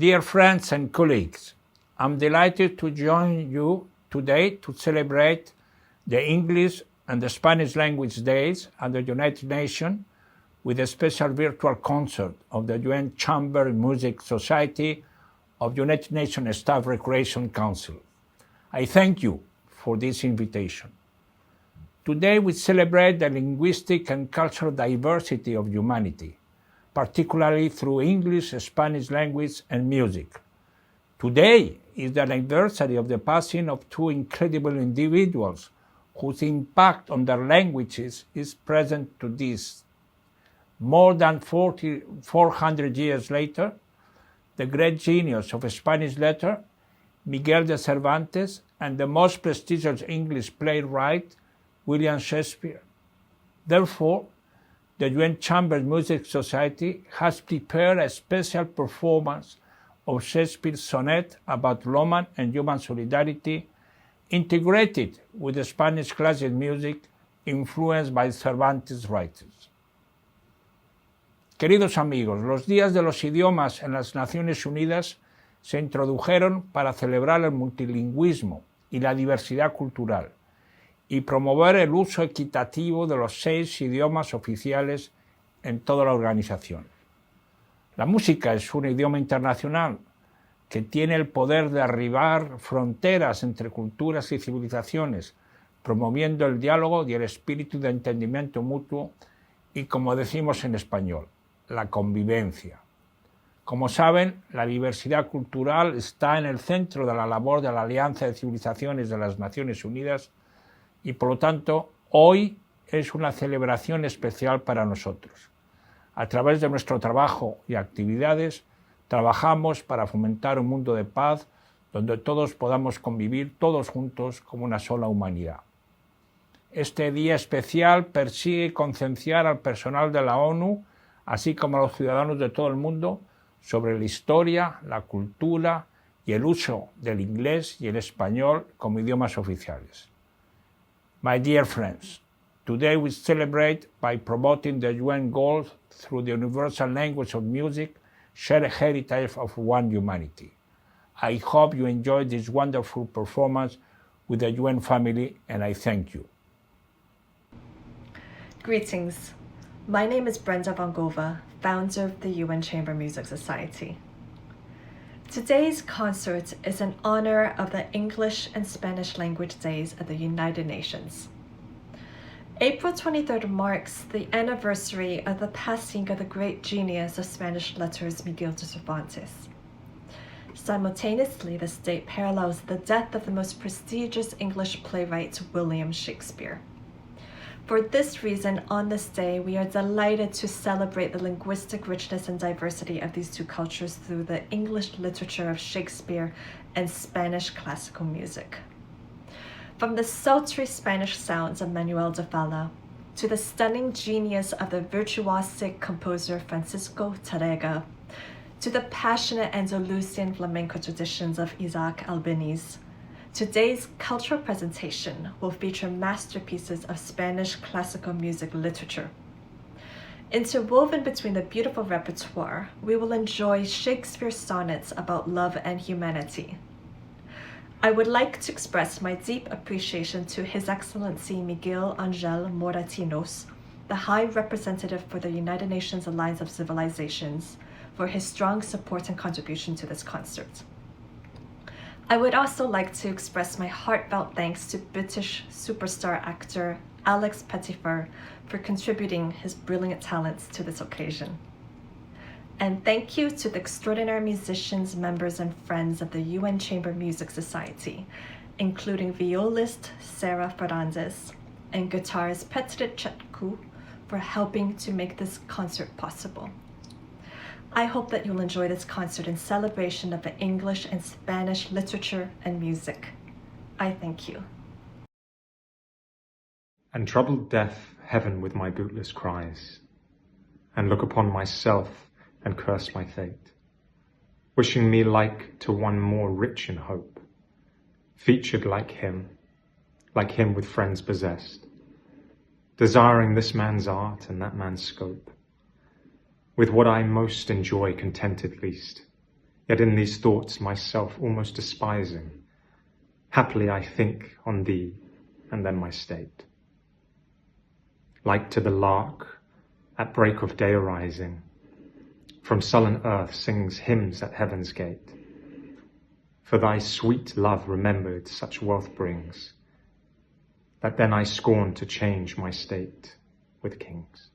Dear friends and colleagues, I'm delighted to join you today to celebrate the English and the Spanish language days at the United Nations with a special virtual concert of the UN Chamber Music Society of United Nations Staff Recreation Council. I thank you for this invitation. Today we celebrate the linguistic and cultural diversity of humanity, particularly through English, Spanish language, and music. Today is the anniversary of the passing of two incredible individuals whose impact on their languages is present to this. More than 400 years later, the great genius of Spanish letter, Miguel de Cervantes, and the most prestigious English playwright, William Shakespeare. Therefore, the UN Chamber Music Society has prepared a special performance of Shakespeare's sonnet about Roman and human solidarity, integrated with the Spanish classical music influenced by Cervantes' writings. Queridos amigos, los días de los idiomas en las Naciones Unidas se introdujeron para celebrar el multilingüismo y la diversidad cultural, y promover el uso equitativo de los 6 idiomas oficiales en toda la organización. La música es un idioma internacional que tiene el poder de derribar fronteras entre culturas y civilizaciones, promoviendo el diálogo y el espíritu de entendimiento mutuo y, como decimos en español, la convivencia. Como saben, la diversidad cultural está en el centro de la labor de la Alianza de Civilizaciones de las Naciones Unidas y, por lo tanto, hoy es una celebración especial para nosotros. A través de nuestro trabajo y actividades, trabajamos para fomentar un mundo de paz donde todos podamos convivir todos juntos como una sola humanidad. Este día especial persigue concienciar al personal de la ONU, así como a los ciudadanos de todo el mundo, sobre la historia, la cultura y el uso del inglés y el español como idiomas oficiales. My dear friends, today we celebrate by promoting the UN goals through the universal language of music, shared heritage of one humanity. I hope you enjoyed this wonderful performance with the UN family, and I thank you. Greetings. My name is Brenda Vongova, founder of the UN Chamber Music Society. Today's concert is in honor of the English and Spanish language days at the United Nations. April 23rd marks the anniversary of the passing of the great genius of Spanish letters, Miguel de Cervantes. Simultaneously, this date parallels the death of the most prestigious English playwright, William Shakespeare. For this reason, on this day, we are delighted to celebrate the linguistic richness and diversity of these two cultures through the English literature of Shakespeare and Spanish classical music. From the sultry Spanish sounds of Manuel de Falla to the stunning genius of the virtuosic composer Francisco Tárrega, to the passionate Andalusian flamenco traditions of Isaac Albéniz, today's cultural presentation will feature masterpieces of Spanish classical music literature. Interwoven between the beautiful repertoire, we will enjoy Shakespeare's sonnets about love and humanity. I would like to express my deep appreciation to His Excellency Miguel Ángel Moratinos, the High Representative for the United Nations Alliance of Civilizations, for his strong support and contribution to this concert. I would also like to express my heartfelt thanks to British superstar actor Alex Pettyfer for contributing his brilliant talents to this occasion. And thank you to the extraordinary musicians, members, and friends of the UN Chamber Music Society, including violist Sarah Fernandez and guitarist Petr Chetku for helping to make this concert possible. I hope that you'll enjoy this concert in celebration of the English and Spanish literature and music. I thank you. And troubled death heaven with my bootless cries, and look upon myself and curse my fate, wishing me like to one more rich in hope, featured like him with friends possessed, desiring this man's art and that man's scope, with what I most enjoy contented least, yet in these thoughts myself almost despising, happily I think on thee, and then my state. Like to the lark, at break of day arising, from sullen earth sings hymns at heaven's gate. For thy sweet love remembered such wealth brings, that then I scorn to change my state with kings.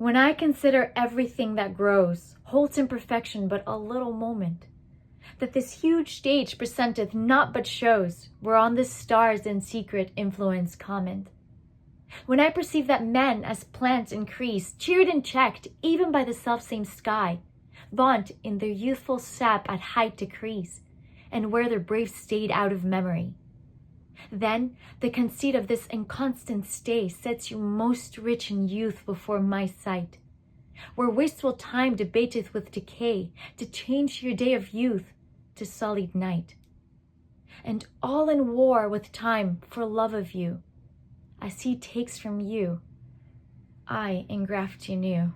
When I consider everything that grows, holds imperfection but a little moment, that this huge stage presenteth naught but shows, whereon the stars in secret influence comment. When I perceive that men as plants increase, cheered and checked even by the selfsame sky, vaunt in their youthful sap at height decrease, and wear their brave state out of memory. Then the conceit of this inconstant stay sets you most rich in youth before my sight, where wasteful time debateth with decay to change your day of youth to sullied night. And all in war with time for love of you, as he takes from you, I engraft you new.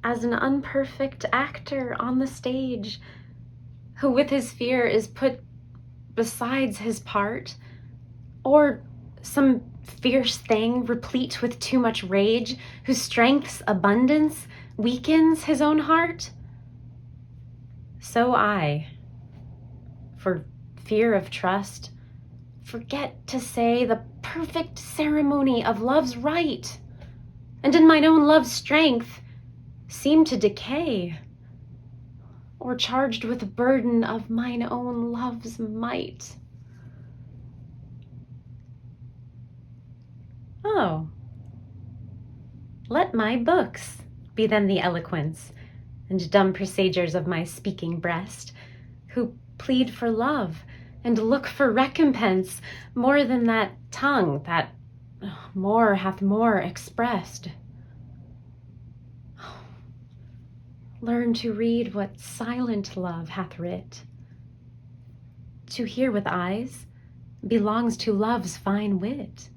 As an unperfect actor on the stage, who with his fear is put besides his part, or some fierce thing replete with too much rage, whose strength's abundance weakens his own heart, so I, for fear of trust, forget to say the perfect ceremony of love's rite, and in mine own love's strength seem to decay, or charged with burden of mine own love's might. Oh, let my books be then the eloquence and dumb presagers of my speaking breast, who plead for love and look for recompense more than that tongue that more hath more expressed. Learn to read what silent love hath writ. To hear with eyes belongs to love's fine wit.